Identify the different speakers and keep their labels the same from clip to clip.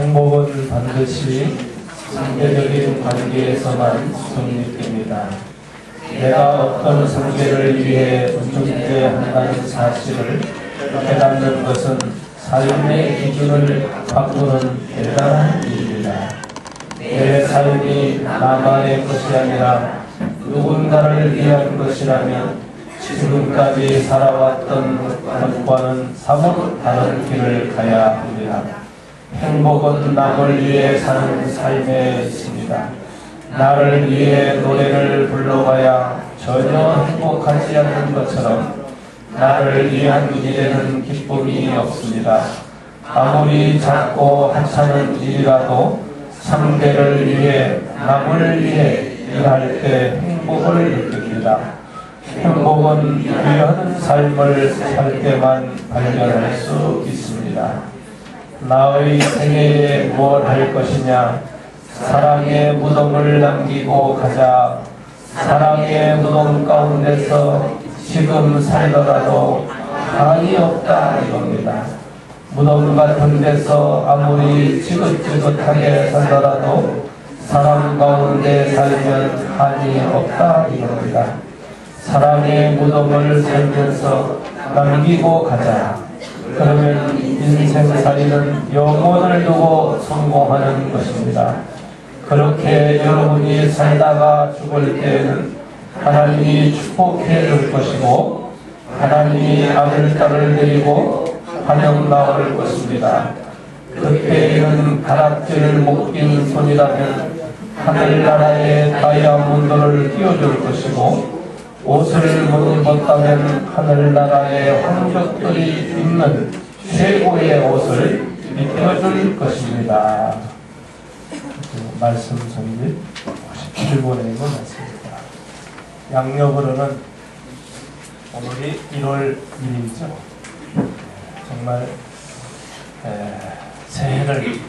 Speaker 1: 행복은 반드시 상대적인 관계에서만 성립됩니다. 내가 어떤 상대를 위해 존재한다는 사실을 깨닫는 것은 삶의 기준을 바꾸는 대단한 일입니다. 내 삶이 나만의 것이 아니라 누군가를 위한 것이라면 지금까지 살아왔던 것과는 사뭇 다른 길을 가야 합니다. 행복은 남을 위해 사는 삶에 있습니다. 나를 위해 노래를 불러봐야 전혀 행복하지 않는 것처럼 나를 위한 일에는 기쁨이 없습니다. 아무리 작고 하찮은 일이라도 상대를 위해 남을 위해 일할 때 행복을 느낍니다. 행복은 귀한 삶을 살 때만 발견할 수 있습니다. 나의 생애에 뭘 할 것이냐? 사랑의 무덤을 남기고 가자. 사랑의 무덤 가운데서 지금 살더라도 한이 없다 이겁니다. 무덤 같은 데서 아무리 지긋지긋하게 살더라도 사랑 가운데 살면 한이 없다 이겁니다. 사랑의 무덤을 살면서 남기고 가자. 그러면 인생살이는 영혼을 두고 성공하는 것입니다. 그렇게 여러분이 살다가 죽을 때에는 하나님이 축복해 줄 것이고 하나님이 아들딸을 데리고 환영 나올 것입니다. 그때에는 가락지를 못 낀 손이라면 하늘나라의 다이아몬드를 띄워줄 것이고 옷을 못 입었다면 하늘나라의 황족들이 입는 최고의 옷을 입혀줄 것입니다. 말씀 전집 57번에 있는 말씀입니다. 양력으로는 오늘이 1월 1일이죠. 정말 새해를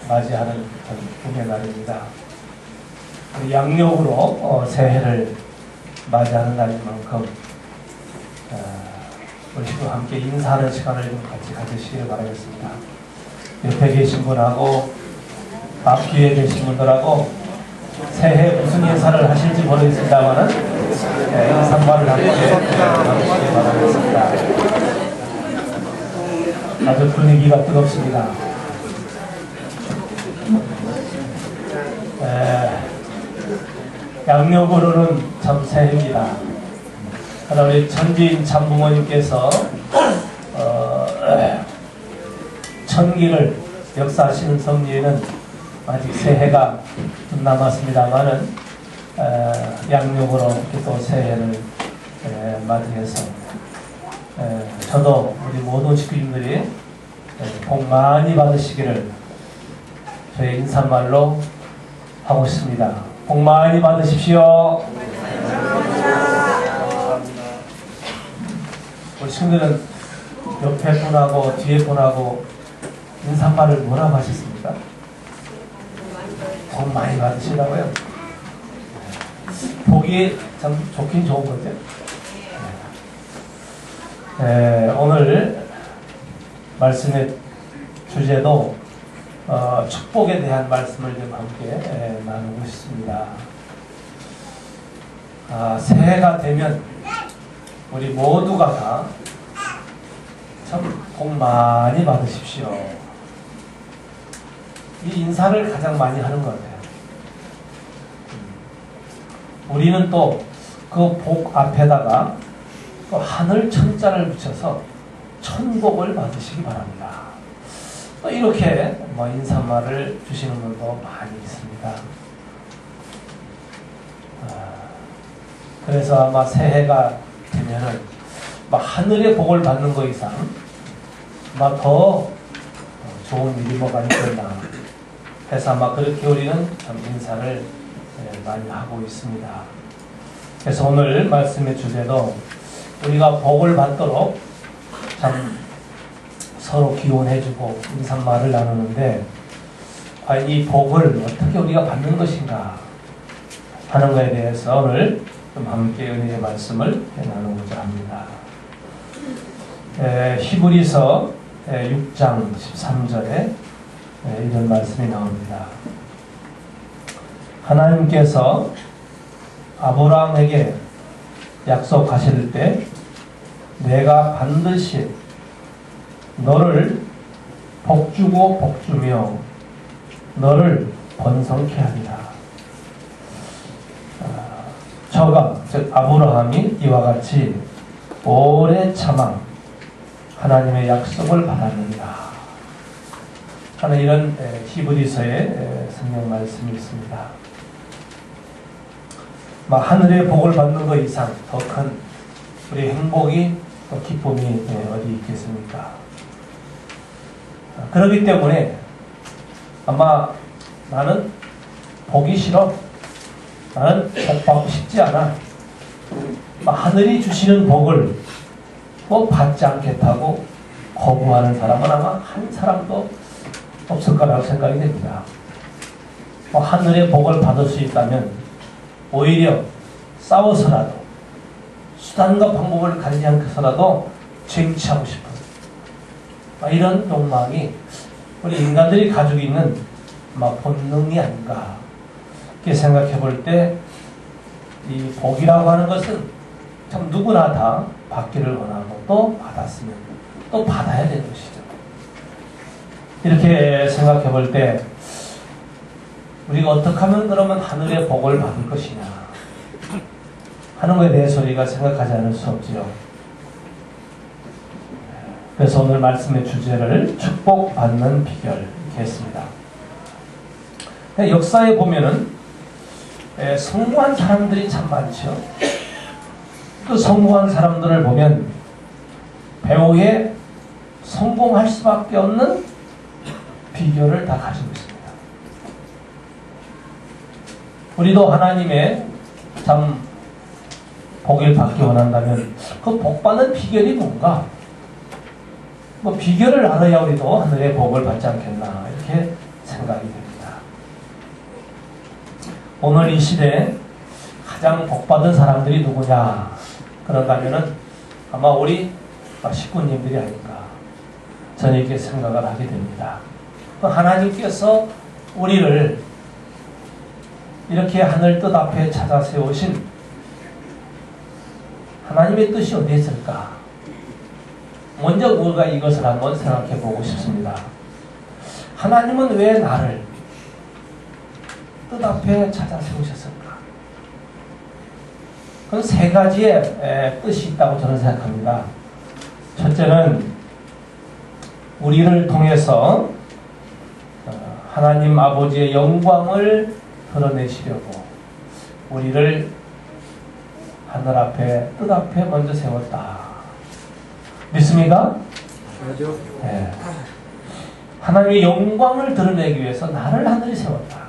Speaker 1: 맞이하는 운의 날입니다. 양력으로 새해를 맞이하는 날인 만큼 우리 시도 함께 인사하는 시간을 좀 같이 가지시기를 바라겠습니다. 옆에 계신 분하고 앞뒤에 계신 분들하고 새해 무슨 인사를 하실지 모르겠습니다만은 인사말을 함께 나누시기 바라겠습니다. 아주 분위기가 뜨겁습니다. 양력으로는 참 새해입니다. 그러나 우리 천지인 참부모님께서 천기를 역사하시는 섭리에는 아직 새해가 좀 남았습니다만은 양력으로 이렇게 또 새해를 맞이해서 저도 우리 모든 식구님들이 복 많이 받으시기를 저의 인사말로 하고 싶습니다. 복 많이 받으십시오. 우리 친구들은 옆에 분하고 뒤에 분하고 인사말을 뭐라고 하셨습니까? 복 많이 받으시라고요? 복이 참 좋긴 좋은 거죠. 오늘 말씀의 주제도 축복에 대한 말씀을 좀 함께 나누고 싶습니다. 새해가 되면 우리 모두가 다 참 복 많이 받으십시오. 이 인사를 가장 많이 하는 것 같아요. 우리는 또 그 복 앞에다가 또 하늘 천자를 붙여서 천복을 받으시기 바랍니다. 또 이렇게 인사말을 주시는 분도 많이 있습니다. 그래서 아마 새해가 되면은 하늘의 복을 받는 것 이상 더 좋은 일이 뭐가 있겠나 해서 아마 그렇게 우리는 참 인사를 많이 하고 있습니다. 그래서 오늘 말씀의 주제도 우리가 복을 받도록 참 서로 기원해주고 인사말을 나누는데 과연 이 복을 어떻게 우리가 받는 것인가 하는 것에 대해서 오늘 좀 함께 은혜의 말씀을 나누고자 합니다. 히브리서 6장 13절에 이런 말씀이 나옵니다. 하나님께서 아브라함에게 약속하실 때 내가 반드시 너를 복주고 복주며 너를 번성케 하리라. 저가 즉 아브라함이 이와 같이 오래 참아 하나님의 약속을 받았느니라 하는 이런 히브리서의 성경 말씀이 있습니다. 하늘의 복을 받는 것 이상 더 큰 우리 행복이 또 기쁨이 어디 있겠습니까? 그렇기 때문에 아마 나는 보기 싫어, 나는 복 받고 싶지 않아, 하늘이 주시는 복을 받지 않겠다고 거부하는 사람은 아마 한 사람도 없을 거라고 생각이 됩니다. 하늘의 복을 받을 수 있다면 오히려 싸워서라도 수단과 방법을 가리지 않고서라도 쟁취하고 싶은 이런 욕망이 우리 인간들이 가지고 있는 본능이 아닌가 이렇게 생각해 볼 때 이 복이라고 하는 것은 참 누구나 다 받기를 원하고 또 받았으면 또 받아야 되는 것이죠. 이렇게 생각해 볼 때 우리가 어떻게 하면 그러면 하늘의 복을 받을 것이냐 하는 것에 대해서 우리가 생각하지 않을 수 없지요. 그래서 오늘 말씀의 주제를 축복받는 비결 이렇게 했습니다. 역사에 보면은 성공한 사람들이 참 많죠. 그 성공한 사람들을 보면 배우에 성공할 수밖에 없는 비결을 다 가지고 있습니다. 우리도 하나님의 참 복을 받기 원한다면 그 복받는 비결이 뭔가? 비결을 알아야 우리도 하늘의 복을 받지 않겠나 이렇게 생각이 됩니다. 오늘 이 시대에 가장 복받은 사람들이 누구냐 그런다면은 아마 우리 식구님들이 아닐까 저는 이렇게 생각을 하게 됩니다. 하나님께서 우리를 이렇게 하늘 뜻 앞에 찾아 세우신 하나님의 뜻이 어디에 있을까? 먼저 우리가 이것을 한번 생각해 보고 싶습니다. 하나님은 왜 나를 뜻 앞에 찾아 세우셨을까? 그건 세 가지의 뜻이 있다고 저는 생각합니다. 첫째는 우리를 통해서 하나님 아버지의 영광을 드러내시려고 우리를 하늘 앞에 뜻 앞에 먼저 세웠다. 믿습니까? 네. 하나님의 영광을 드러내기 위해서 나를 하늘에 세웠다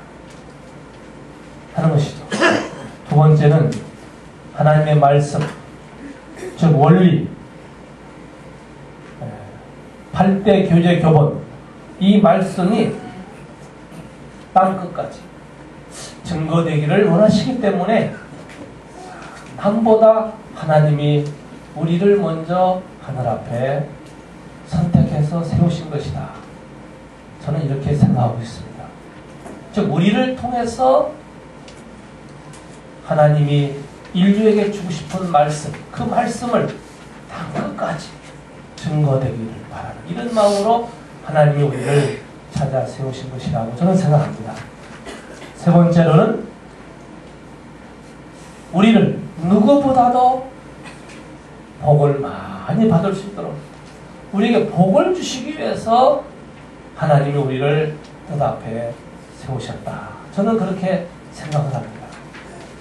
Speaker 1: 하는 것이죠. 두 번째는 하나님의 말씀, 즉 원리, 8대 교제 교본, 이 말씀이 땅끝까지 증거되기를 원하시기 때문에 남보다 하나님이 우리를 먼저 하늘 앞에 선택해서 세우신 것이다. 저는 이렇게 생각하고 있습니다. 즉 우리를 통해서 하나님이 인류에게 주고 싶은 말씀, 그 말씀을 땅끝까지 증거되기를 바라는 이런 마음으로 하나님이 우리를 찾아 세우신 것이라고 저는 생각합니다. 세 번째로는 우리를 누구보다도 복을 많이 받을 수 있도록 우리에게 복을 주시기 위해서 하나님이 우리를 뜻 앞에 세우셨다. 저는 그렇게 생각을 합니다.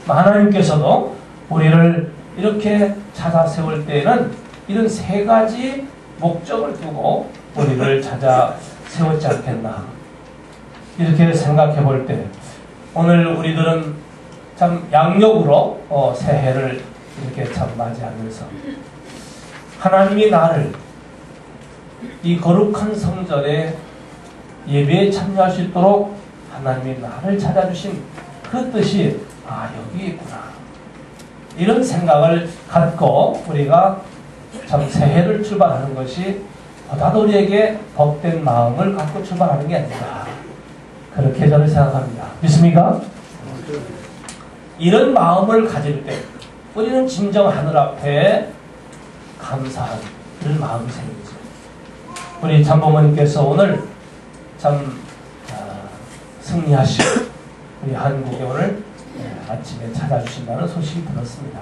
Speaker 1: 하나님께서도 우리를 이렇게 찾아 세울 때에는 이런 세 가지 목적을 두고 우리를 찾아 세웠지 않겠나 이렇게 생각해 볼 때 오늘 우리들은 참 양력으로 새해를 이렇게 참 맞이하면서 하나님이 나를 이 거룩한 성전에 예배에 참여할 수 있도록 하나님이 나를 찾아주신 그 뜻이 여기 있구나 이런 생각을 갖고 우리가 참 새해를 출발하는 것이 보다도 우리에게 복된 마음을 갖고 출발하는 게 아닌가 그렇게 저는 생각합니다. 믿습니까? 이런 마음을 가질 때 우리는 진정 하늘 앞에 감사하는 그런 마음이 생기죠. 우리 참부모님께서 오늘 참 승리하시고 우리 한국에 오늘 아침에 찾아주신다는 소식이 들었습니다.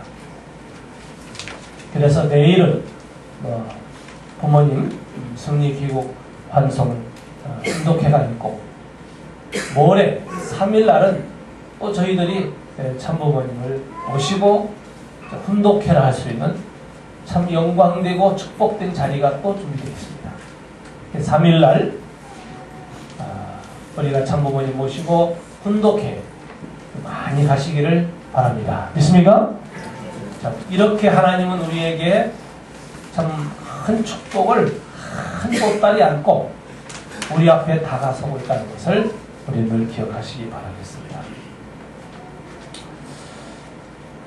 Speaker 1: 그래서 내일은 부모님 승리귀국 환송 훈독회가 있고 모레 3일날은 또 저희들이 참부모님을 모시고 훈독회를 할 수 있는 참 영광되고 축복된 자리가 또 준비되어 있습니다. 3일날 우리가 참부모님 모시고 훈독회 많이 가시기를 바랍니다. 믿습니까? 자, 이렇게 하나님은 우리에게 참 큰 축복을 한 보따리 안고 우리 앞에 다가서고 있다는 것을 우리 늘 기억하시기 바라겠습니다.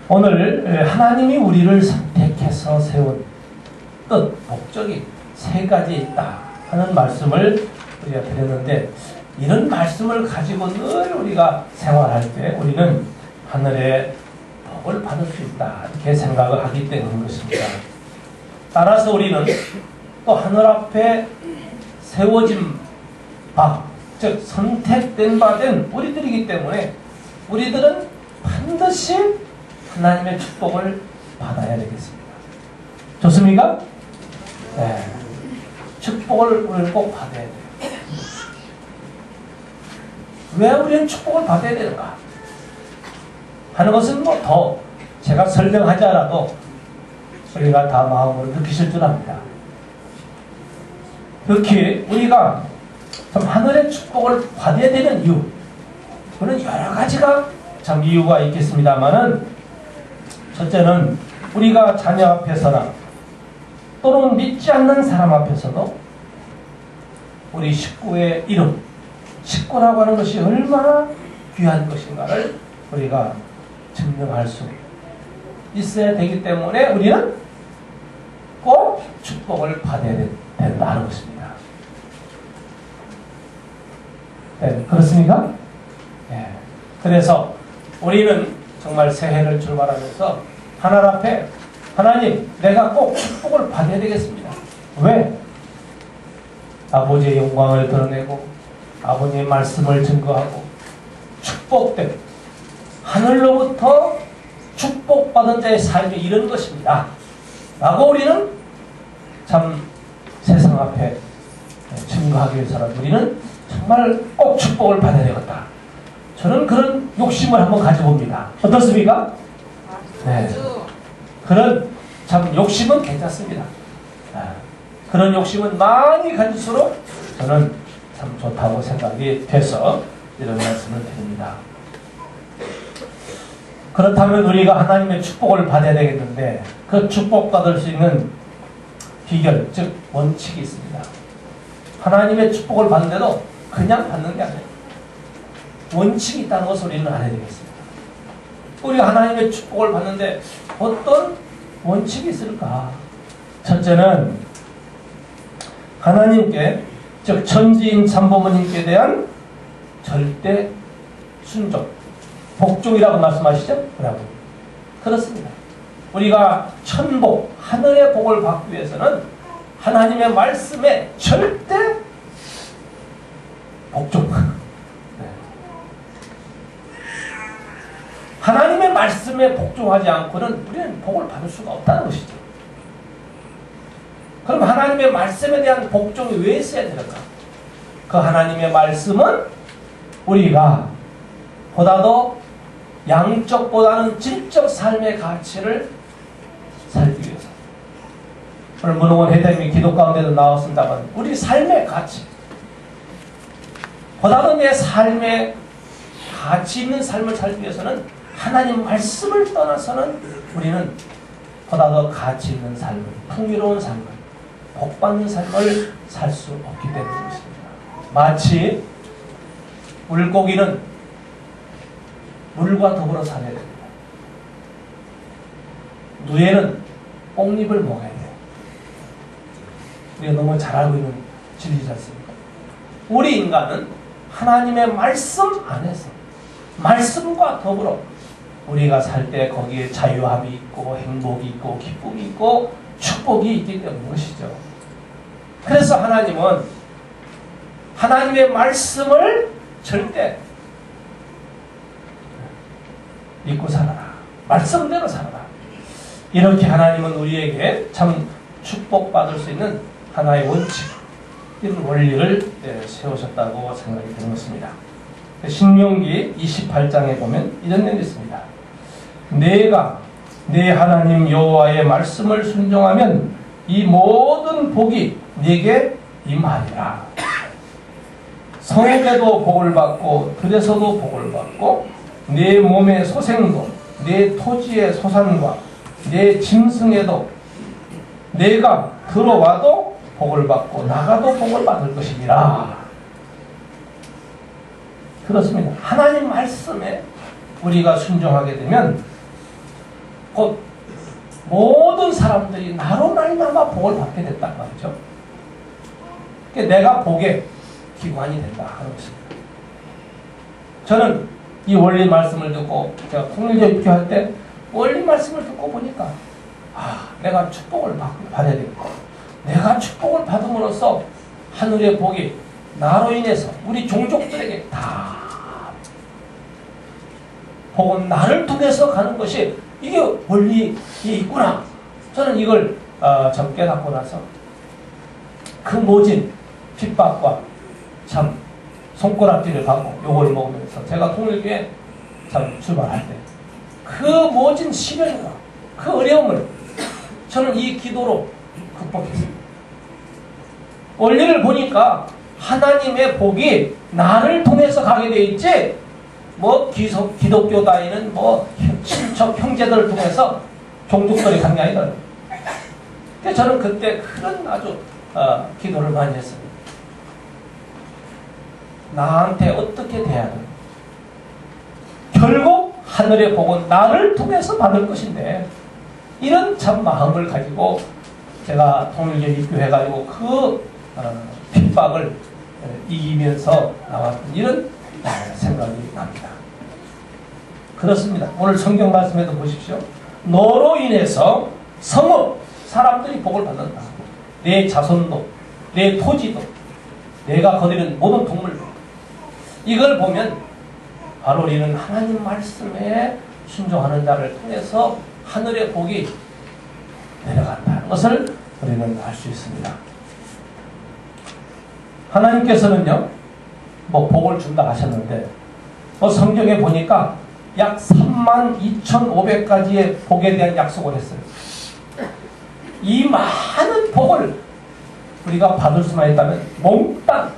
Speaker 1: 오늘 하나님이 우리를 선택해서 세운 뜻, 목적이 세 가지 있다 하는 말씀을 우리가 드렸는데 이런 말씀을 가지고 늘 우리가 생활할 때 우리는 하늘의 복을 받을 수 있다 이렇게 생각을 하기 때문인 것입니다. 따라서 우리는 또 하늘 앞에 세워진 바, 즉 선택된 바 된 우리들이기 때문에 우리들은 반드시 하나님의 축복을 받아야 되겠습니다. 좋습니까? 네. 축복을 우리는 꼭 받아야 돼요. 왜 우리는 축복을 받아야 되는가 하는 것은 뭐 더 제가 설명하지 않아도 우리가 다 마음으로 느끼실 줄 압니다. 특히 우리가 참 하늘의 축복을 받아야 되는 이유, 그는 여러 가지가 참 이유가 있겠습니다만은 첫째는 우리가 자녀 앞에서나 또는 믿지 않는 사람 앞에서도 우리 식구의 이름, 식구라고 하는 것이 얼마나 귀한 것인가를 우리가 증명할 수 있어야 되기 때문에 우리는 꼭 축복을 받아야 된다는 것입니다. 네, 그렇습니까? 네. 그래서 우리는 정말 새해를 출발하면서 하나님 앞에 하나님 내가 꼭 축복을 받아야 되겠습니다. 왜? 아버지의 영광을 드러내고 아버지의 말씀을 증거하고 축복된 하늘로부터 축복받은 자의 삶이 이런 것입니다. 라고 우리는 참 세상 앞에 증거하기 위해서는 우리는 정말 꼭 축복을 받아야 되겠다. 저는 그런 욕심을 한번 가져봅니다. 어떻습니까? 네. 그런 참 욕심은 괜찮습니다. 그런 욕심은 많이 가질수록 저는 참 좋다고 생각이 돼서 이런 말씀을 드립니다. 그렇다면 우리가 하나님의 축복을 받아야 되겠는데 그 축복받을 수 있는 비결, 즉 원칙이 있습니다. 하나님의 축복을 받는데도 그냥 받는 게 아니에요. 원칙이 있다는 것을 우리는 알아야 되겠습니다. 우리가 하나님의 축복을 받는데 어떤 원칙이 있을까? 첫째는 하나님께, 즉 천지인 참부모님께 대한 절대 순종, 복종이라고 말씀하시죠? 그렇습니다. 우리가 천복, 하늘의 복을 받기 위해서는 하나님의 말씀에 절대 복종. 하나님의 말씀에 복종하지 않고는 우리는 복을 받을 수가 없다는 것이죠. 그럼 하나님의 말씀에 대한 복종이 왜 있어야 되는가? 그 하나님의 말씀은 우리가 보다도 양적보다는 질적 삶의 가치를 살기 위해서. 오늘 문홍원 회장님이 기도 가운데도 나왔습니다만 우리 삶의 가치, 보다도 내 삶의 가치 있는 삶을 살기 위해서는 하나님 말씀을 떠나서는 우리는 보다 더 가치 있는 삶을, 풍요로운 삶을, 복받는 삶을 살 수 없기 때문입니다. 마치 물고기는 물과 더불어 살아야 됩니다. 누에는 뽕잎을 먹어야 돼요. 우리가 너무 잘 알고 있는 진리지 않습니까? 우리 인간은 하나님의 말씀 안에서 말씀과 더불어 우리가 살 때 거기에 자유함이 있고 행복이 있고 기쁨이 있고 축복이 있기 때문인 것이죠. 그래서 하나님은 하나님의 말씀을 절대 믿고 살아라. 말씀대로 살아라. 이렇게 하나님은 우리에게 참 축복받을 수 있는 하나의 원칙, 이런 원리를 세우셨다고 생각이 드는 것입니다. 신명기 28장에 보면 이런 내용이 있습니다. 내가 내 하나님 여호와의 말씀을 순종하면 이 모든 복이 네게 임하리라. 성에도 복을 받고 들에서도 복을 받고 내 몸의 소생도 내 토지의 소산과 내 짐승에도 내가 들어와도 복을 받고 나가도 복을 받을 것이니라. 그렇습니다. 하나님 말씀에 우리가 순종하게 되면 곧 모든 사람들이 나로 말미암아 복을 받게 됐단 말이죠. 그러니까 내가 복의 기관이 된다 하는 것입니다. 저는 이 원리 말씀을 듣고 제가 통일교 입교할 때 원리 말씀을 듣고 보니까 내가 축복을 받아야 되겠고 내가 축복을 받음으로써 하늘의 복이 나로 인해서 우리 종족들에게 다 복은 나를 통해서 가는 것이 이게 원리에 있구나. 저는 이걸 좀 깨닫고 나서 그 모진 핍박과 참 손가락질을 받고 요걸 먹으면서 제가 통일교에 참 출발할 때 그 모진 시련과 그 어려움을 저는 이 기도로 극복했습니다. 원리를 보니까 하나님의 복이 나를 통해서 가게 돼 있지 뭐 기독교 다니는 뭐 친척 형제들을 통해서 종족들이 간 게 아니다. 그래서 저는 그때 그런 아주 기도를 많이 했습니다. 나한테 어떻게 대해야 되나? 결국 하늘의 복은 나를 통해서 받을 것인데 이런 참 마음을 가지고 제가 통일교 입교해가지고 그 핍박을 이기면서 나왔던 이런 생각이 납니다. 그렇습니다. 오늘 성경 말씀에도 보십시오. 너로 인해서 성읍 사람들이 복을 받는다. 내 자손도 내 토지도 내가 거느리는 모든 동물도 이걸 보면 바로 우리는 하나님 말씀에 순종하는 자를 통해서 하늘의 복이 내려간다는 것을 우리는 알 수 있습니다. 하나님께서는요, 뭐 복을 준다 하셨는데, 성경에 보니까 약 32,500가지의 복에 대한 약속을 했어요. 이 많은 복을 우리가 받을 수만 있다면 몽땅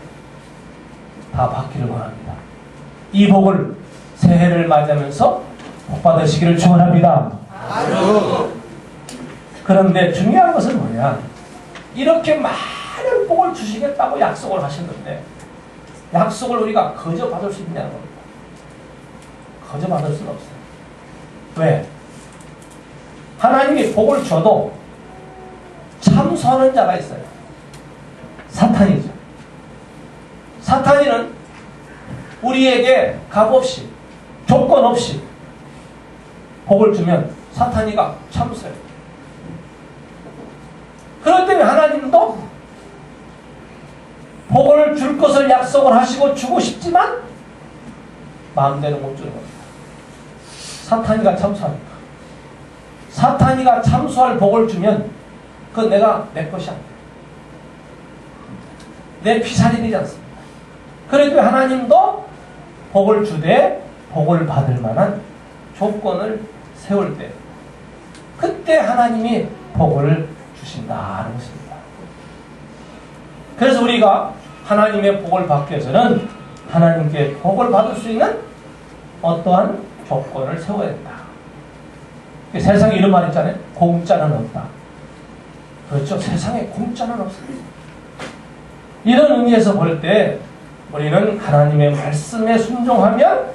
Speaker 1: 다 받기를 원합니다. 이 복을 새해를 맞이하면서 복 받으시기를 축원합니다. 그런데 중요한 것은 뭐냐? 이렇게 많은 복을 주시겠다고 약속을 하셨는데 약속을 우리가 거저 받을 수 있냐는 겁니다. 거저 받을 수는 없어요. 왜? 하나님이 복을 줘도 참소하는 자가 있어요. 사탄이죠. 사탄이는 우리에게 값없이 조건 없이 복을 주면 사탄이가 참소해요. 그렇기 때문에 하나님도 복을 줄 것을 약속을 하시고 주고 싶지만 마음대로 못 주는 겁니다. 사탄이가 참소하니까. 사탄이가 참소할 복을 주면 그건 내 것이 아니에요. 내 피살인이지 않습니다. 그래도 하나님도 복을 주되 복을 받을 만한 조건을 세울 때 그때 하나님이 복을 주신다는 것입니다. 그래서 우리가 하나님의 복을 받기 위해서는 하나님께 복을 받을 수 있는 어떠한 조건을 세워야 된다. 세상에 이런 말 있잖아요. 공짜는 없다. 그렇죠. 세상에 공짜는 없습니다. 이런 의미에서 볼 때 우리는 하나님의 말씀에 순종하면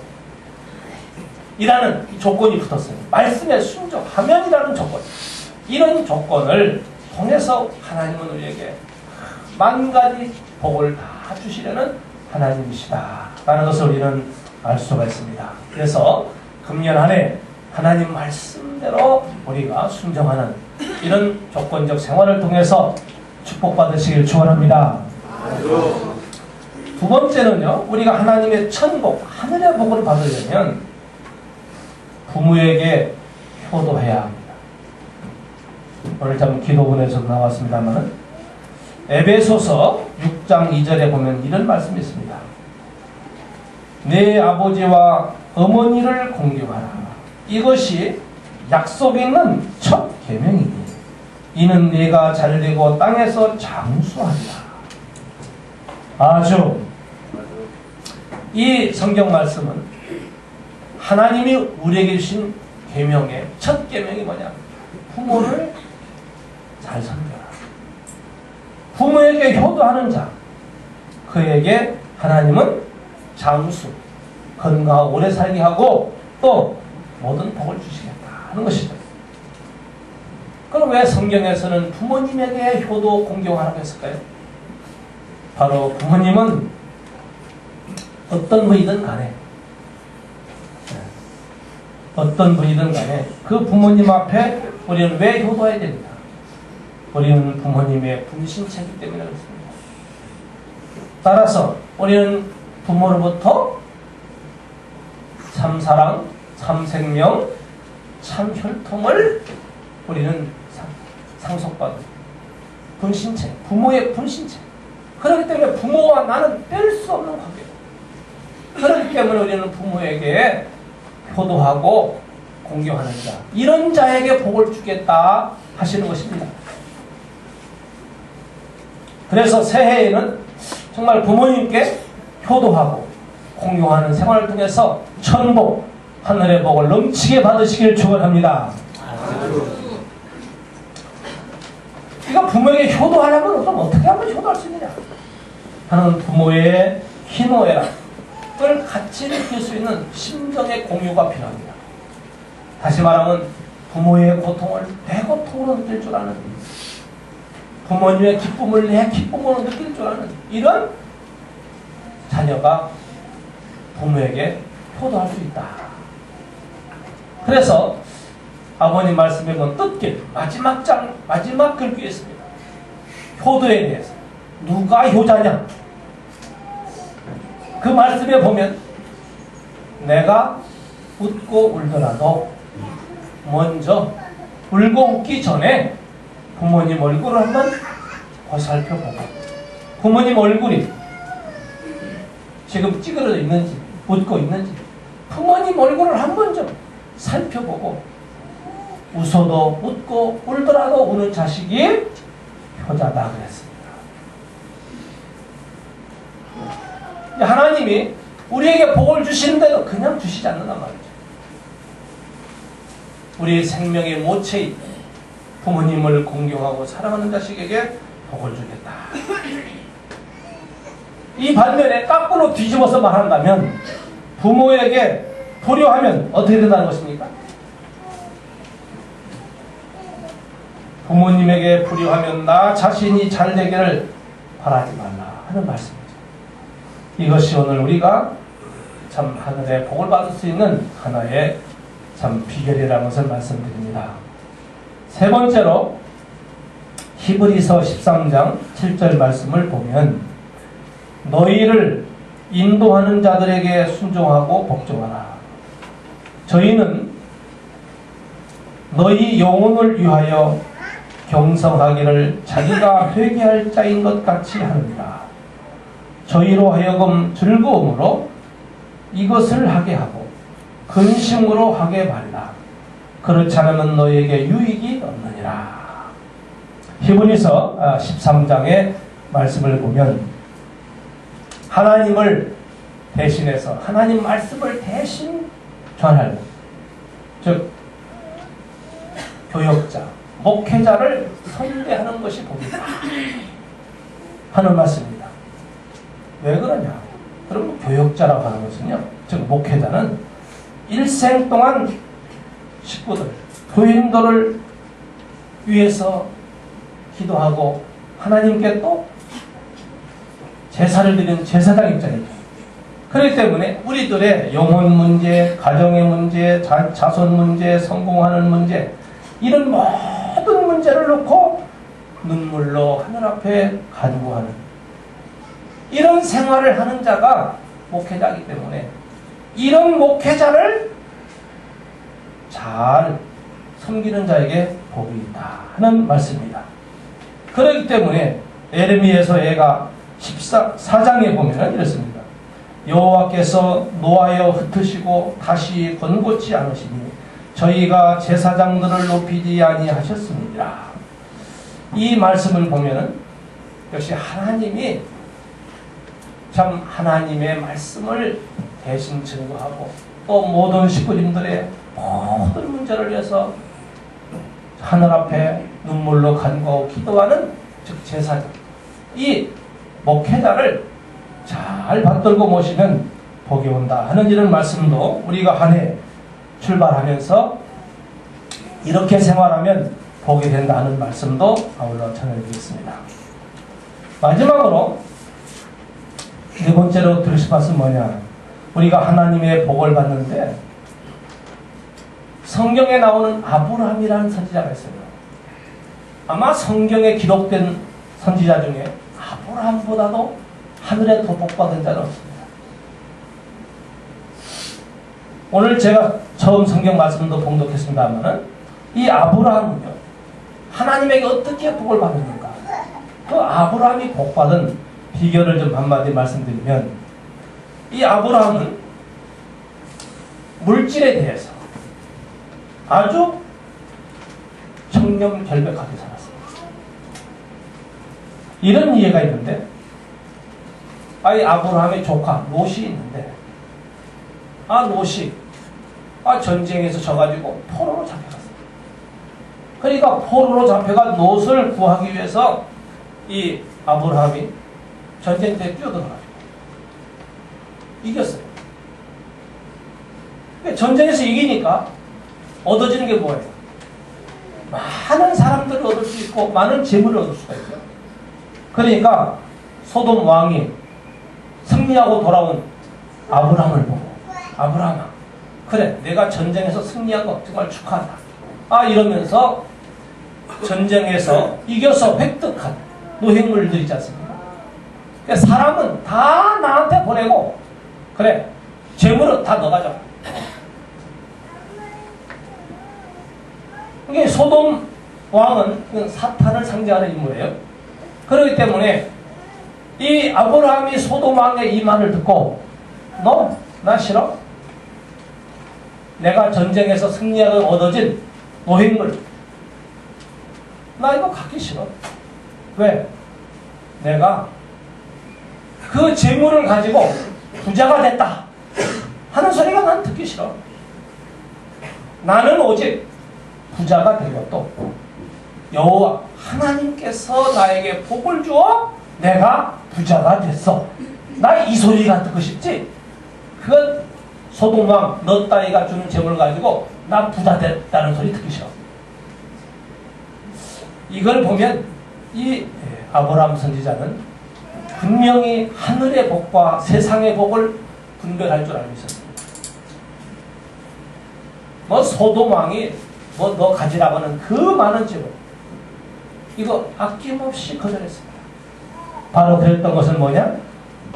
Speaker 1: 이라는 조건이 붙었어요. 말씀에 순종하면이라는 조건. 이런 조건을 통해서 하나님은 우리에게 만 가지 복을 다 주시려는 하나님이시다 라는 것을 우리는 알 수가 있습니다. 그래서 금년 한 해 하나님 말씀대로 우리가 순종하는 이런 조건적 생활을 통해서 축복받으시길 축원합니다. 두 번째는요, 우리가 하나님의 천복, 하늘의 복을 받으려면 부모에게 효도해야 합니다. 오늘 참 기도문에서도 나왔습니다만 에베소서 6장 2절에 보면 이런 말씀이 있습니다. 내 아버지와 어머니를 공경하라. 이것이 약속 있는 첫 계명이니 이는 네가 잘되고 땅에서 장수하리라. 아주 이 성경 말씀은 하나님이 우리에게 주신 계명의 첫 계명이 뭐냐? 부모를 잘 섬겨라. 부모에게 효도하는 자, 그에게 하나님은 장수, 건강하고 오래 살게 하고 또 모든 복을 주시겠다 하는 것이죠. 그럼 왜 성경에서는 부모님에게 효도 공경하라고 했을까요? 바로 부모님은 어떤 분이든 간에 그 부모님 앞에 우리는 왜 효도해야 됩니까? 우리는 부모님의 분신체이기 때문에 그렇습니다. 따라서 우리는 부모로부터 참사랑, 참생명, 참혈통을 우리는 상속받은 분신체, 부모의 분신체. 그렇기 때문에 부모와 나는 뗄 수 없는 관계다. 그렇기 때문에 우리는 부모에게 효도하고 공경하는 자, 이런 자에게 복을 주겠다 하시는 것입니다. 그래서 새해에는 정말 부모님께 효도하고 공경하는 생활을 통해서 천복, 하늘의 복을 넘치게 받으시길 축원합니다. 이거 부모에게 효도하려면 그럼 어떻게 하면 효도할 수 있느냐 하는 부모의 희노애락을 같이 느낄 수 있는 심정의 공유가 필요합니다. 다시 말하면 부모의 고통을 내 고통으로 느낄 줄 아는, 부모님의 기쁨을 내 기쁨으로 느낄 줄 아는 이런 자녀가 부모에게 효도할 수 있다. 그래서 아버님 말씀에 보면 뜻길 마지막 글귀에 있습니다. 효도에 대해서 누가 효자냐? 그 말씀에 보면 내가 웃고 울더라도 먼저 울고 웃기 전에 부모님 얼굴을 한번 살펴보고, 부모님 얼굴이 지금 찌그러져 있는지 웃고 있는지 부모님 얼굴을 한번 좀 살펴보고, 웃어도 웃고 울더라도 우는 자식이 효자다 그랬습니다. 하나님이 우리에게 복을 주시는데도 그냥 주시지 않는단 말이죠. 우리 생명의 모체인 부모님을 공경하고 사랑하는 자식에게 복을 주겠다. 이 반면에 거꾸로 뒤집어서 말한다면 부모에게 불효하면 어떻게 된다는 것입니까? 부모님에게 불효하면 나 자신이 잘 되기를 바라지 말라 하는 말씀이죠. 이것이 오늘 우리가 참 하늘의 복을 받을 수 있는 하나의 참 비결이라는 것을 말씀드립니다. 세 번째로 히브리서 13장 7절 말씀을 보면 너희를 인도하는 자들에게 순종하고 복종하라. 저희는 너희 영혼을 위하여 경성하기를 자기가 회개할 자인 것 같이 하느니라. 저희로 하여금 즐거움으로 이것을 하게 하고 근심으로 하게 말라. 그렇지 않으면 너희에게 유익이 없느니라. 히브리서 13장의 말씀을 보면 하나님을 대신해서 하나님 말씀을 대신 전할, 즉 교역자, 목회자를 선대하는 것이 복이다 하는 말씀입니다. 왜 그러냐? 그럼 교역자라고 하는 것은요, 즉 목회자는 일생 동안 식구들, 교인들을 위해서 기도하고 하나님께 또 제사를 드리는 제사장 입장이죠. 그렇기 때문에 우리들의 영혼 문제, 가정의 문제, 자손 문제, 성공하는 문제, 이런 모든 문제를 놓고 눈물로 하늘 앞에 간구하는 이런 생활을 하는 자가 목회자이기 때문에 이런 목회자를 잘 섬기는 자에게 복이 있다 하는 말씀입니다. 그렇기 때문에 에레미야서 14장에 보면 이렇습니다. 여호와께서 노하여 흩으시고 다시 권고치 않으시니 저희가 제사장들을 높이지 아니하셨습니다. 이 말씀을 보면은 역시 하나님이 참 하나님의 말씀을 대신 증거하고 또 모든 식구님들의 모든 문제를 위해서 하늘 앞에 눈물로 간구하고 기도하는 즉 제사장, 이 목회자를 잘 받들고 모시면 복이 온다 하는 이런 말씀도 우리가 한 해 출발하면서 이렇게 생활하면 복이 된다 하는 말씀도 아울러 전해드리겠습니다. 마지막으로 네 번째로 들으실 말씀은 뭐냐? 우리가 하나님의 복을 받는데 성경에 나오는 아브라함이라는 선지자가 있어요. 아마 성경에 기록된 선지자 중에 아브라함보다도 하늘에 더 복받은 자는 없습니다. 오늘 제가 처음 성경 말씀도 봉독했습니다만 이 아브라함은요, 하나님에게 어떻게 복을 받는가? 그 아브라함이 복받은 비결을 좀 한마디 말씀드리면, 이 아브라함은 물질에 대해서 아주 청렴결백하게 살았습니다. 이런 이해가 있는데, 이 아브라함의 조카 롯이 있는데, 롯이 전쟁에서 져가지고 포로로 잡혀갔어요. 그러니까 포로로 잡혀간 롯을 구하기 위해서 이 아브라함이 전쟁터에 뛰어들어가지고 이겼어요. 전쟁에서 이기니까 얻어지는 게 뭐예요? 많은 사람들을 얻을 수 있고 많은 재물을 얻을 수가 있어요. 그러니까 소돔 왕이 승리하고 돌아온 아브라함을 보고, 아브라함아, 그래, 내가 전쟁에서 승리한 거 정말 축하한다. 이러면서 전쟁에서 이겨서 획득한 노획물들 있지 않습니까? 그러니까 사람은 다 나한테 보내고, 그래, 재물은 다 너 가져가. 이게 소돔 왕은 사탄을 상징하는 인물이에요. 그렇기 때문에 이 아브라함이 소돔 왕의 이 말을 듣고, 너, 나 싫어? 내가 전쟁에서 승리하고 얻어진 노획물, 나 이거 갖기 싫어. 왜? 내가 그 재물을 가지고 부자가 됐다 하는 소리가 난 듣기 싫어. 나는 오직 부자가 되고 여호와 하나님께서 나에게 복을 주어 내가 부자가 됐어. 나 이 소리가 듣고 싶지. 그건 소돔왕 너 따위가 주는 재물을 가지고 나 부자 됐다는 소리 듣기 싫어. 이걸 보면 이 아브라함 선지자는 분명히 하늘의 복과 세상의 복을 분별할 줄 알고 있었습니다. 소돔 왕이 너 가지라고 하는 그 많은 재물, 이거 아낌없이 거절했습니다. 바로 그랬던 것은 뭐냐?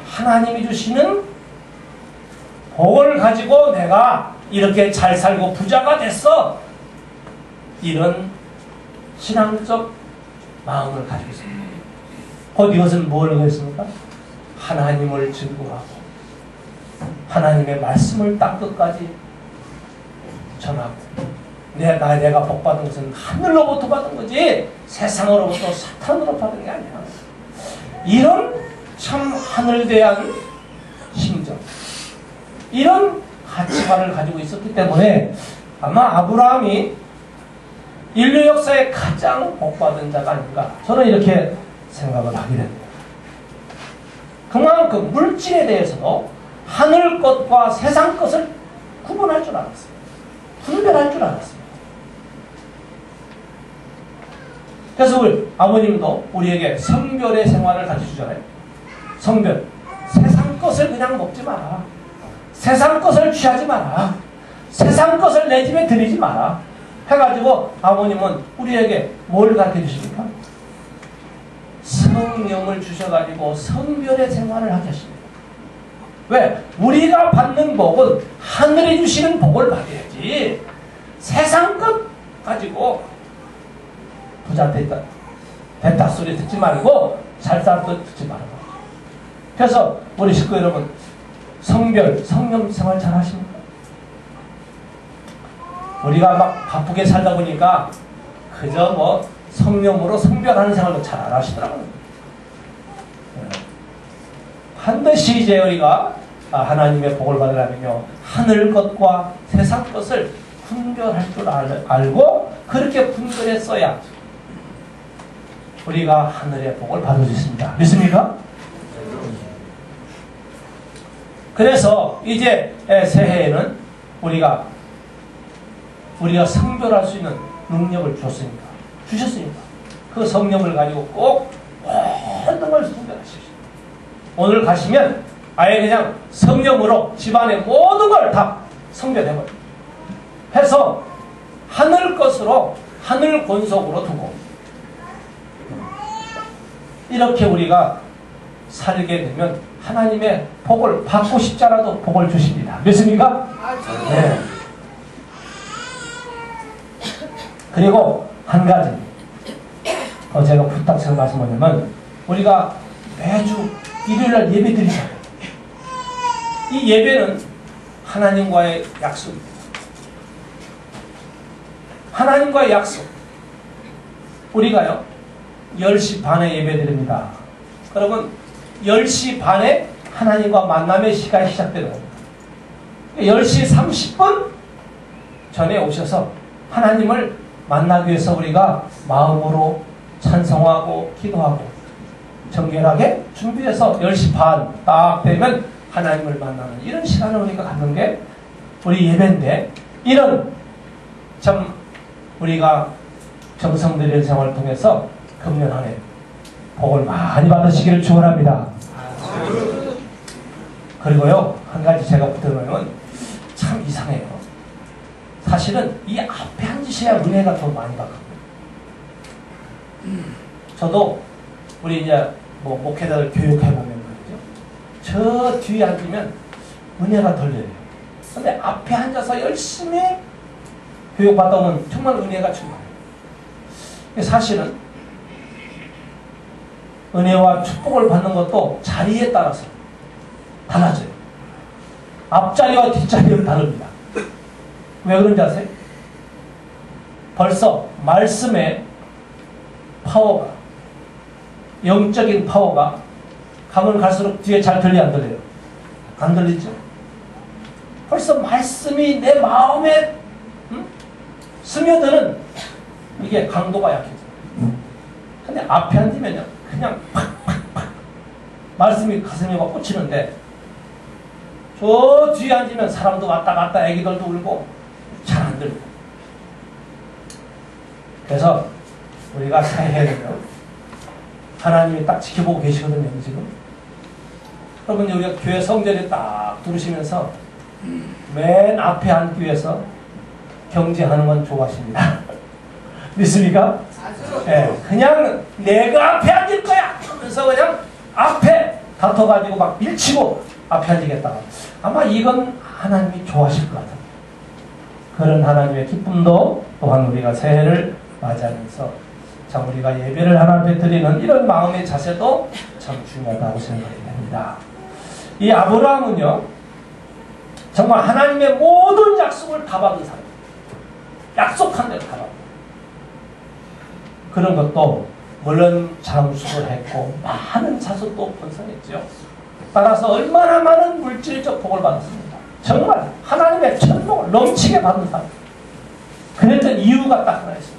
Speaker 1: 하나님이 주시는 복을 가지고 내가 이렇게 잘 살고 부자가 됐어. 이런 신앙적 마음을 가지고 있습니다. 곧 이것은 뭘 의미했습니까? 하나님을 증거하고 하나님의 말씀을 땅 끝까지 전하고, 내가 복받은 것은 하늘로부터 받은 거지 세상으로부터 사탄으로 받은 게 아니야. 이런 참 하늘 대한 심정, 이런 가치관을 가지고 있었기 때문에 아마 아브라함이 인류 역사에 가장 복받은 자가 아닌가, 저는 이렇게 생각을 하게 됩니다. 그만큼 물질에 대해서도 하늘 것과 세상 것을 구분할 줄 알았어요. 분별할 줄 알았습니다. 그래서 우리 아버님도 우리에게 성별의 생활을 가르쳐주잖아요. 성별. 세상 것을 그냥 먹지 마라. 세상 것을 취하지 마라. 세상 것을 내 집에 들이지 마라. 해가지고 아버님은 우리에게 뭘 가르쳐 주십니까? 성령을 주셔가지고 성별의 생활을 하게 하십니다. 왜? 우리가 받는 복은 하늘이 주시는 복을 받아야지 세상 것 가지고 부자 됐다 소리 듣지 말고 잘 살다 듣지 말고. 그래서 우리 식구 여러분 성별, 성령 생활 잘 하십니까? 우리가 막 바쁘게 살다 보니까 그저 뭐 성령으로 성별하는 생활도 잘 안 하시더라고요. 반드시 이제 우리가 하나님의 복을 받으려면요 하늘 것과 세상 것을 분별할 줄 알고 그렇게 분별했어야 우리가 하늘의 복을 받을 수 있습니다. 믿습니까? 그래서 이제 새해에는 우리가 성별할 수 있는 능력을 주셨으니까 그 성령을 가지고 꼭 모든 걸 성별하십시오. 오늘 가시면 아예 그냥 성령으로 집안의 모든 걸 다 성별해버려요. 해서 하늘 것으로 하늘 권속으로 두고 이렇게 우리가 살게 되면 하나님의 복을 받고 싶지 않아도 복을 주십니다. 믿습니까? 네. 그리고 한 가지 제가 부탁드리는 말씀 뭐냐면 우리가 매주 일요일날 예배 드리잖아요. 이 예배는 하나님과의 약속입니다. 하나님과의 약속. 우리가요 10시 반에 예배 드립니다. 그러면 10시 반에 하나님과 만남의 시간이 시작되는 겁니다. 10시 30분 전에 오셔서 하나님을 만나기 위해서 우리가 마음으로 찬송하고 기도하고 정결하게 준비해서 10시 반 딱 되면 하나님을 만나는 이런 시간을 우리가 갖는 게 우리 예배인데 이런 참 우리가 정성들인 생활을 통해서 금년 한 해 복을 많이 받으시기를 축원합니다. 그리고요 한 가지 제가 부탁드리면 참 이상해요. 사실은 이 앞에 앉으셔야 은혜가 더 많이 받거든요. 저도 우리 이제 뭐 목회자들 교육해보면 말이죠. 저 뒤에 앉으면 은혜가 덜 내려요. 근데 앞에 앉아서 열심히 교육받다 보면 정말 은혜가 충만해요. 사실은 은혜와 축복을 받는 것도 자리에 따라서 달라져요. 앞자리와 뒷자리는 다릅니다. 왜 그런지 아세요? 벌써 말씀의 파워가 영적인 파워가 가면 갈수록 뒤에 잘 들려 안 들려요? 안 들리죠? 벌써 말씀이 내 마음에 스며드는 이게 강도가 약해져요. 근데 앞에 앉으면요 그냥 팍팍팍 말씀이 가슴에 막 꽂히는데 저 뒤에 앉으면 사람도 왔다 갔다 애기들도 울고 잘 안 들고. 그래서 우리가 새해에는요 하나님이 딱 지켜보고 계시거든요 지금. 그러면 우리가 교회 성전에 딱 들으시면서 맨 앞에 앉기 위해서 경쟁하는 건 좋아하십니다. 믿습니까? 네, 그냥 내가 앞에 앉을 거야 하면서 그냥 앞에 다퉈가지고 막 밀치고 앞에 앉으겠다. 아마 이건 하나님이 좋아하실 것 같아요. 그런 하나님의 기쁨도 또한 우리가 새해를 맞이하면서 참 우리가 예배를 하나님께 드리는 이런 마음의 자세도 참 중요하다고 생각이 됩니다. 이 아브라함은요 정말 하나님의 모든 약속을 다 받은 사람. 약속한 대로 다 받은. 그런 것도 물론 장수를 했고 많은 자손도 번성했죠. 따라서 얼마나 많은 물질적 복을 받았습니다. 정말 하나님의 천복을 넘치게 받은 사람. 그랬던 이유가 딱 하나 있습니다.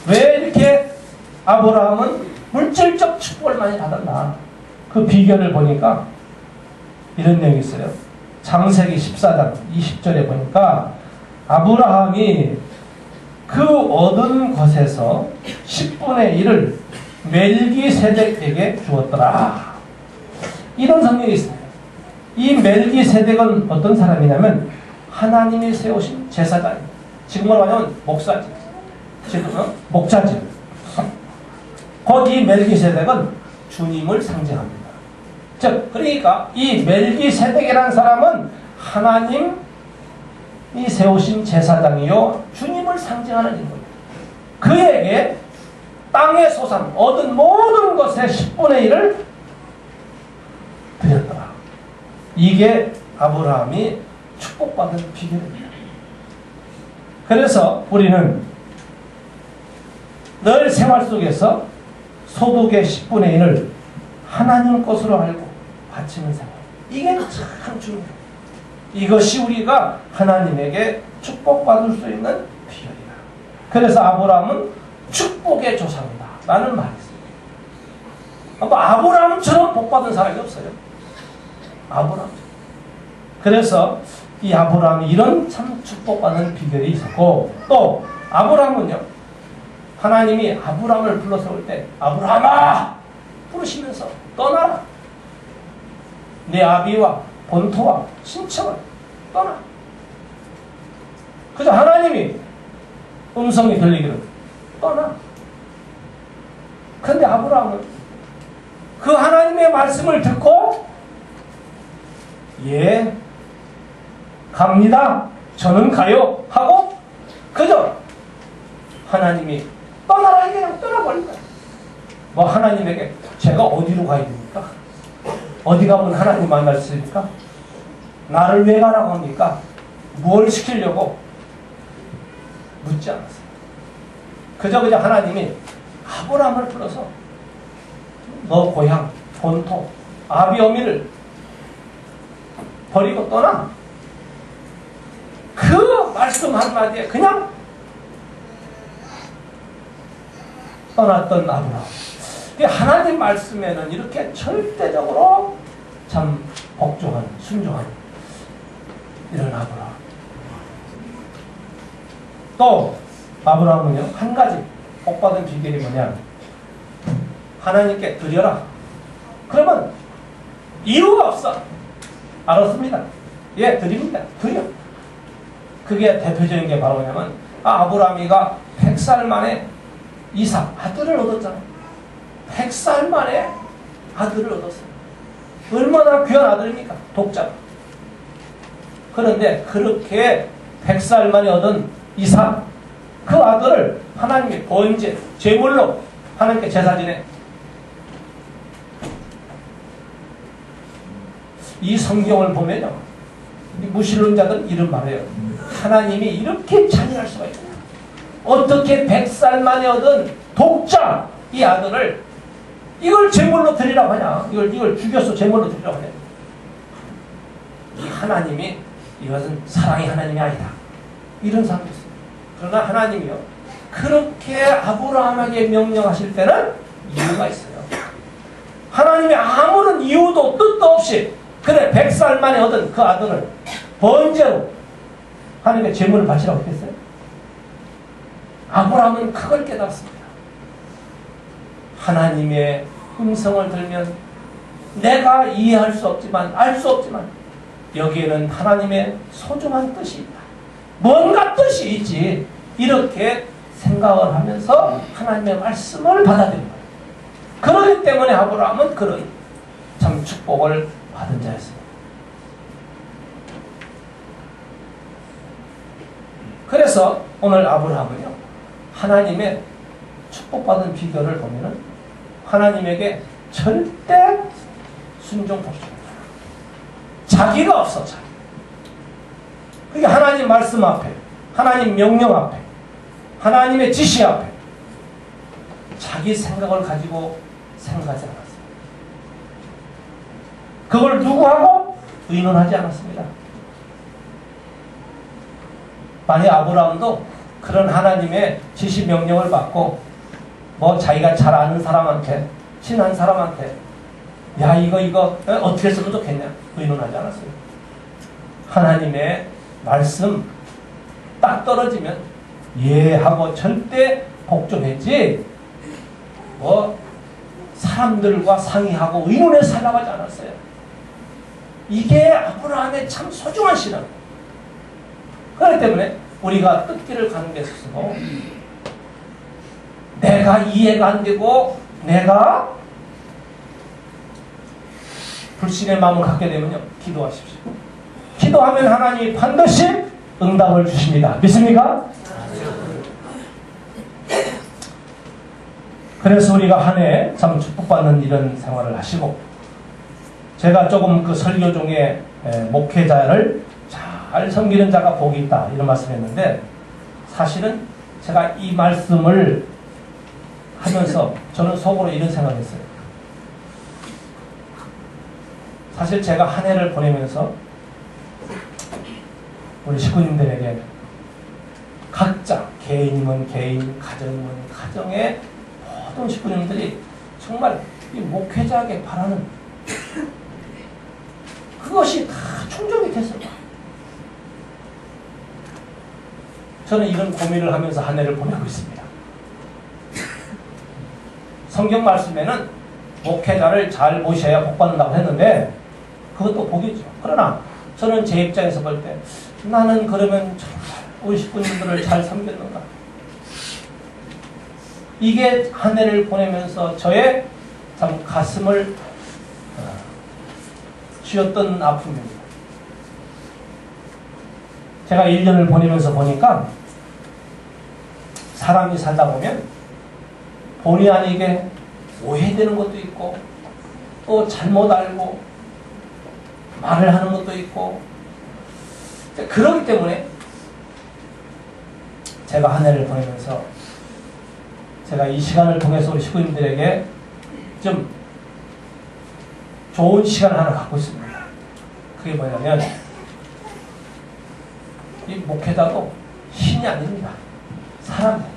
Speaker 1: 왜 이렇게 아브라함은 물질적 축복을 많이 받았나? 그 비결을 보니까 이런 내용이 있어요. 창세기 14장 20절에 보니까 아브라함이 그 얻은 것에서 10분의 1을 멜기세덱에게 주었더라. 이런 성경이 있습니다. 이 멜기세덱은 어떤 사람이냐면 하나님이 세우신 제사장입니다. 지금으로 말하면 목사지. 지금은 목자지. 곧 이 멜기세덱은 주님을 상징합니다. 즉 그러니까 이 멜기세덱이라는 사람은 하나님이 세우신 제사장이요 주님을 상징하는 인물입니다. 그에게 땅의 소산 얻은 모든 것의 10분의 1을 드렸더라. 이게 아브라함이 축복받은 비결입니다. 그래서 우리는 늘 생활 속에서 소득의 10분의 1을 하나님 것으로 알고 바치는 생활. 이게 참 중요해요. 이것이 우리가 하나님에게 축복받을 수 있는 비결이다. 그래서 아브라함은 축복의 조상이다 라는 말이 있습니다. 아브라함처럼 복받은 사람이 없어요. 아브라함. 그래서 이 아브라함이 이런 참 축복받는 비결이 있었고, 또 아브라함은요 하나님이 아브라함을 불러세울 때 아브라함아 부르시면서 떠나라. 내 아비와 본토와 친척을 떠나. 그저 하나님이 음성이 들리기를 떠나. 그런데 아브라함은 그 하나님의 말씀을 듣고 예 갑니다. 저는 가요 하고 그저 하나님이 떠나라 그냥 떠나버린 거야. 뭐 하나님에게 제가 어디로 가야 됩니까? 어디 가면 하나님 만날 수 있습니까? 나를 왜 가라고 합니까? 뭘 시키려고? 묻지 않았어요. 그저 하나님이 아브라함을 불러서 너 고향, 본토, 아비 어미를 버리고 떠나. 그 말씀 한마디에 그냥 떠났던 아브라함. 하나님 말씀에는 이렇게 절대적으로 참 복종한, 순종한 이런 아브라함. 또 아브라함은요 한 가지 복받은 비결이 뭐냐, 하나님께 드려라. 그러면 이유가 없어. 알았습니다. 예, 드립니다. 드려. 그게 대표적인 게 바로 뭐냐면 아브라함이가 100살 만에 이삭 아들을 얻었잖아요. 100살 만에 아들을 얻었어요. 얼마나 귀한 아들입니까? 독자가. 그런데 그렇게 100살 만에 얻은 이삭, 그 아들을 하나님이 번제, 제물로 하나님께 제사 지내. 이 성경을 보면요, 무신론자들은 이런 말해요. 하나님이 이렇게 잔인할 수가 있구나. 어떻게 100살 만에 얻은 독자 이 아들을 이걸 제물로 드리라고 하냐. 이걸 죽여서 제물로 드리라고 하냐. 이 하나님이 이것은 사랑의 하나님이 아니다. 이런 사람도 있어요. 그러나 하나님이요 그렇게 아브라함에게 명령하실 때는 이유가 있어요. 하나님이 아무런 이유도 뜻도 없이 그래 100살 만에 얻은 그 아들을 번제로 하나님의 제물을 바치라고 했어요. 아브라함은 그걸 깨달았습니다. 하나님의 음성을 들면 내가 이해할 수 없지만 알 수 없지만 여기에는 하나님의 소중한 뜻이 있다. 뭔가 뜻이 있지. 이렇게 생각을 하면서 하나님의 말씀을 받아들인 거예요. 그렇기 때문에 아브라함은 그런 참 축복을 받은 자였습니다. 그래서 오늘 아브라함은요 하나님의 축복받은 비결을 보면은 하나님에게 절대 순종 복종입니다. 자기가 없어. 자기. 그게 하나님 말씀 앞에, 하나님 명령 앞에, 하나님의 지시 앞에 자기 생각을 가지고 생각하지 않았어요. 그걸 누구하고 의논하지 않았습니다. 만약 아브라함도 그런 하나님의 지시 명령을 받고 뭐 자기가 잘 아는 사람한테, 친한 사람한테 야 이거 어떻게 쓰면 좋겠냐 의논하지 않았어요. 하나님의 말씀 딱 떨어지면 예 하고 절대 복종했지 뭐 사람들과 상의하고 의논해 살라고 하지 않았어요. 이게 아브라함의 참 소중한 신앙. 그렇기 때문에 우리가 뜻길을 가는 데 있어서 내가 이해가 안 되고 내가 불신의 마음을 갖게 되면요, 기도하십시오. 기도하면 하나님이 반드시 응답을 주십니다. 믿습니까? 그래서 우리가 한 해 참 축복받는 이런 생활을 하시고, 제가 조금 그 설교 중에 목회자를 잘 섬기는 자가 복이 있다 이런 말씀했는데, 사실은 제가 이 말씀을 하면서 저는 속으로 이런 생각을 했어요. 사실 제가 한 해를 보내면서 우리 식구님들에게 각자 개인이면 개인, 가정이면 가정의 모든 식구님들이 정말 이 목회자에게 바라는 그것이 다 충족이 됐어요. 저는 이런 고민을 하면서 한 해를 보내고 있습니다. 성경 말씀에는 목회자를 잘 모셔야 복받는다고 했는데 그것도 복이죠. 그러나 저는 제 입장에서 볼 때 나는 그러면 정말 우리 식구님들을 잘 섬겼는가? 이게 한 해를 보내면서 저의 참 가슴을 쥐었던 아픔입니다. 제가 1년을 보내면서 보니까 사람이 살다 보면 본의 아니게 오해되는 것도 있고 또 잘못 알고 말을 하는 것도 있고, 그렇기 때문에 제가 한 해를 보내면서 제가 이 시간을 통해서 우리 식구님들에게 좀 좋은 시간을 하나 갖고 있습니다. 그게 뭐냐면 이 목회자도 신이 아닙니다. 사람이에요.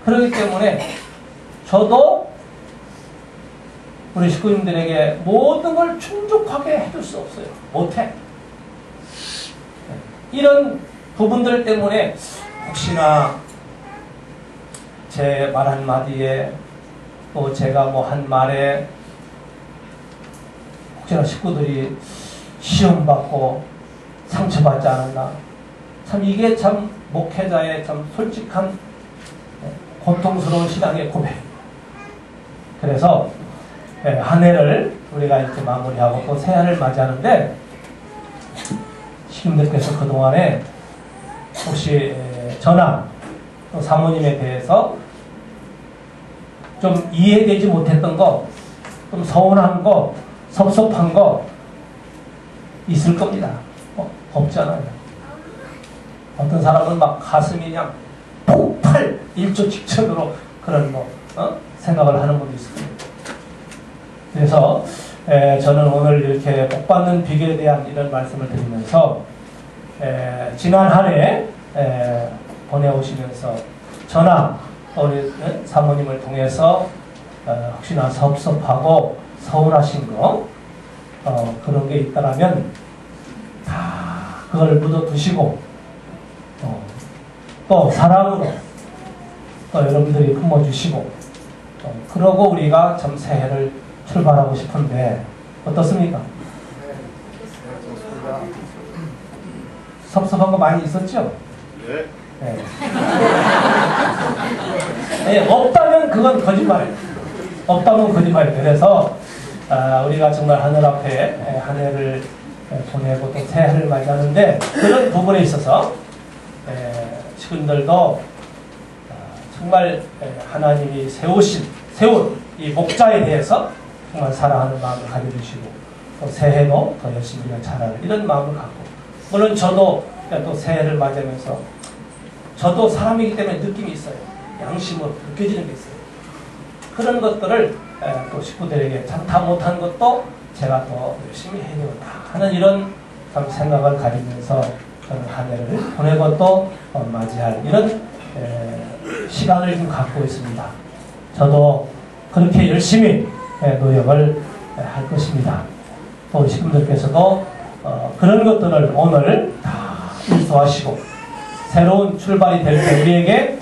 Speaker 1: 그렇기 때문에 저도 우리 식구님들에게 모든 걸 충족하게 해줄 수 없어요. 못해. 이런 부분들 때문에 혹시나 제 말 한마디에 또 제가 뭐 한 말에 혹시나 식구들이 시험받고 상처받지 않았나. 참 이게 참 목회자의 참 솔직한 고통스러운 신앙의 고백. 그래서 한 해를 우리가 이렇게 마무리하고 또 새해를 맞이하는데, 시민들께서 그동안에 혹시 저나 또 사모님에 대해서 좀 이해되지 못했던 거, 좀 서운한 거, 섭섭한 거 있을 겁니다. 없잖아요. 어떤 사람은 막 가슴이 그냥 폭발, 일조 직전으로 그런 생각을 하는 분도 있을 겁니다. 그래서 저는 오늘 이렇게 복받는 비결에 대한 이런 말씀을 드리면서 지난 한 해 보내오시면서 저나 우리 사모님을 통해서 혹시나 섭섭하고 서운하신 거 그런 게 있다라면 다 그걸 묻어두시고 또 사랑으로 또 여러분들이 품어주시고 그러고 우리가 참 새해를 출발하고 싶은데 어떻습니까? 섭섭한 거 많이 있었죠? 네. 네, 없다면 그건 거짓말이에요. 없다면 거짓말이에요. 그래서 우리가 정말 하늘 앞에 한 해를 보내고 또 새해를 맞이하는데 그런 부분에 있어서 식구들도 정말 하나님이 세운 이 목자에 대해서 정말 사랑하는 마음을 가져주시고 또 새해도 더 열심히 잘하는 이런 마음을 갖고, 물론 저도 또 새해를 맞이하면서 저도 사람이기 때문에 느낌이 있어요. 양심으로 느껴지는 게 있어요. 그런 것들을 또 식구들에게 참 다 못한 것도 제가 더 열심히 해내었다 하는 이런 참 생각을 가지면서 저는 한 해를 보내고 또 맞이할 이런 시간을 좀 갖고 있습니다. 저도 그렇게 열심히 노력을 할 것입니다. 또 식구들께서도 그런 것들을 오늘 다 일소하시고 새로운 출발이 될 때 우리에게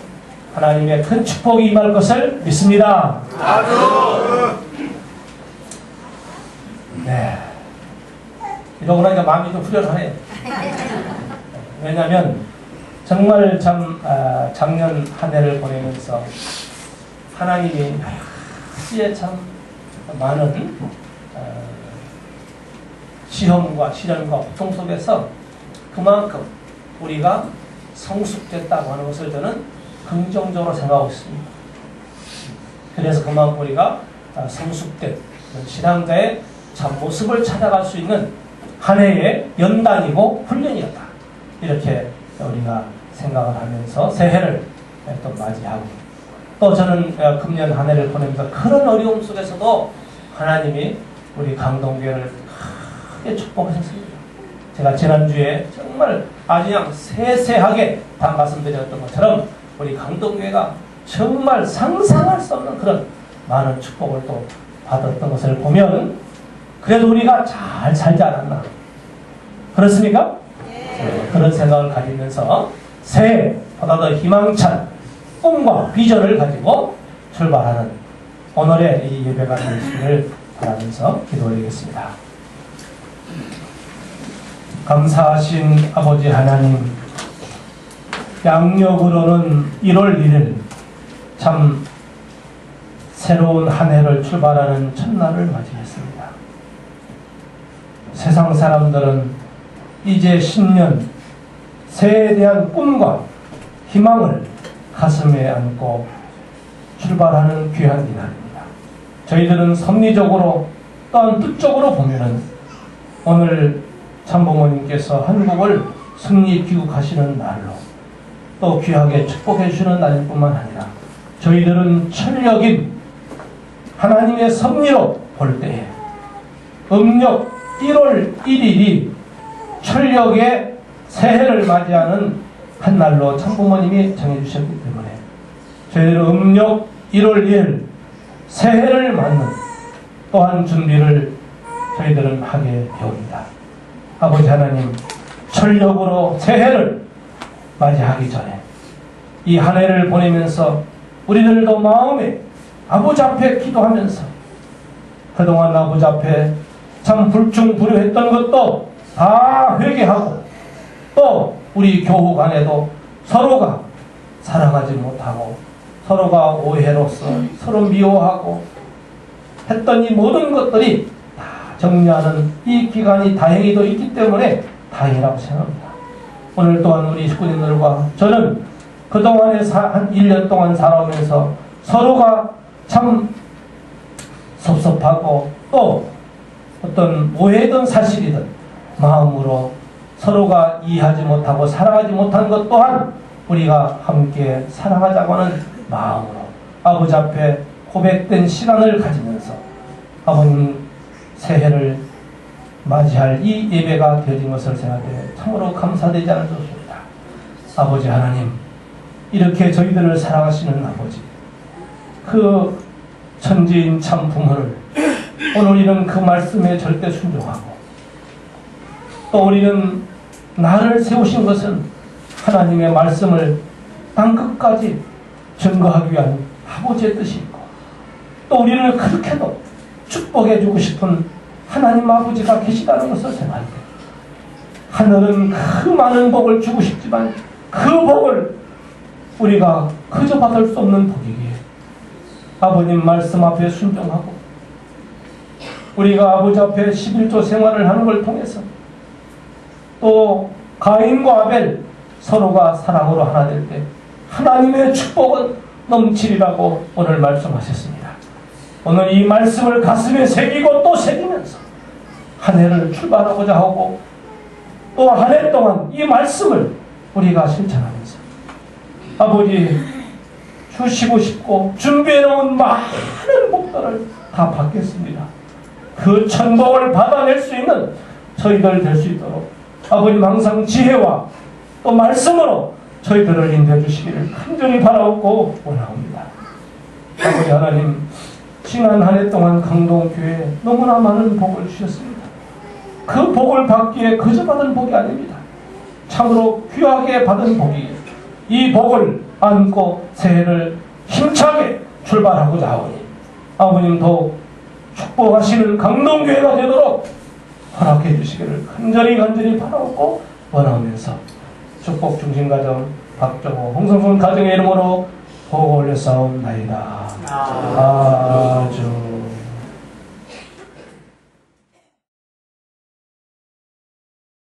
Speaker 1: 하나님의 큰 축복이 임할 것을 믿습니다. 네. 이러고 나니까 마음이 좀 후련하네요. 왜냐하면 정말 참 작년 한 해를 보내면서 하나님이 여러 가지의 참 많은 시험과 시련과 고통 속에서 그만큼 우리가 성숙됐다고 하는 것을 저는 긍정적으로 생각하고 있습니다. 그래서 그만큼 우리가 성숙된 신앙자의 참 모습을 찾아갈 수 있는 한 해의 연단이고 훈련이었다. 이렇게 우리가 생각을 하면서 새해를 또 맞이하고, 또 저는 금년 한 해를 보내면서 그런 어려움 속에서도 하나님이 우리 강동교회를 크게 축복하셨습니다. 제가 지난주에 정말 아주 그냥 세세하게 다 말씀드렸던 것처럼 우리 강동교회가 정말 상상할 수 없는 그런 많은 축복을 또 받았던 것을 보면 그래도 우리가 잘 살지 않았나. 그렇습니까? 네. 그런 생각을 가지면서 새해 보다 더 희망찬 꿈과 비전을 가지고 출발하는 오늘의 이 예배가 되시기를 바라면서 기도드리겠습니다. 감사하신 아버지 하나님, 양력으로는 1월 1일 참 새로운 한 해를 출발하는 첫날을 맞이했습니다. 세상 사람들은 이제 신년 새해에 대한 꿈과 희망을 가슴에 안고 출발하는 귀한 이날입니다. 저희들은 섭리적으로 또한 뜻적으로 보면은 오늘 참부모님께서 한국을 승리 귀국하시는 날로 또 귀하게 축복해 주시는 날일 뿐만 아니라 저희들은 철력인 하나님의 섭리로 볼 때에 음력 1월 1일이 철력의 새해를 맞이하는 한 날로 참부모님이 정해주셨기 때문에 저희들은 음력 1월 1일 새해를 맞는 또한 준비를 저희들은 하게 되옵니다. 아버지 하나님, 철력으로 새해를 맞이하기 전에 이 한 해를 보내면서 우리들도 마음에 아버지 앞에 기도하면서 그동안 아버지 앞에 참 불충불효했던 것도 다 회개하고, 또 우리 교우 간에도 서로가 살아가지 못하고 서로가 오해로서 서로 미워하고 했던 이 모든 것들이 다 정리하는 이 기간이 다행히도 있기 때문에 다행이라고 생각합니다. 오늘 또한 우리 식구님들과 저는 그동안에 한 1년 동안 살아오면서 서로가 참 섭섭하고 또 어떤 오해던 사실이든 마음으로 서로가 이해하지 못하고 사랑하지 못한 것 또한 우리가 함께 사랑하자고 하는 마음으로 아버지 앞에 고백된 시간을 가지면서 아버님 새해를 맞이할 이 예배가 되어진 것을 생각해 참으로 감사되지 않을 수 없습니다. 아버지 하나님, 이렇게 저희들을 사랑하시는 아버지, 그 천지인 참 부모를 오늘 우리는 그 말씀에 절대 순종하고, 또 우리는 나를 세우신 것은 하나님의 말씀을 땅끝까지 증거하기 위한 아버지의 뜻이 있고, 또 우리를 그렇게도 축복해 주고 싶은 하나님 아버지가 계시다는 것을 생각할 때 하늘은 그 많은 복을 주고 싶지만 그 복을 우리가 그저 받을 수 없는 복이기에 아버님 말씀 앞에 순종하고 우리가 아버지 앞에 11조 생활을 하는 걸 통해서 또 가인과 아벨 서로가 사랑으로 하나 될 때 하나님의 축복은 넘치리라고 오늘 말씀하셨습니다. 오늘 이 말씀을 가슴에 새기고 또 새기면서 한 해를 출발하고자 하고 또 한 해 동안 이 말씀을 우리가 실천하면서 아버지 주시고 싶고 준비해놓은 많은 복들을 다 받겠습니다. 그 천복을 받아낼 수 있는 저희들 될 수 있도록 아버님 항상 지혜와 또 말씀으로 저희들을 인도해 주시기를 간절히 바라옵고 원하옵니다. 아버지 하나님, 지난 한 해 동안 강동교회에 너무나 많은 복을 주셨습니다. 그 복을 받기에 그저 받은 복이 아닙니다. 참으로 귀하게 받은 복이 이 복을 안고 새해를 힘차게 출발하고자 하오니 아버님 더욱 축복하시는 강동교회가 되도록 허락해 주시기를 간절히 바라고 원하면서 축복 중심가정 박정호 홍성순 가정의 이름으로 보고 올려싸움나이다. 아주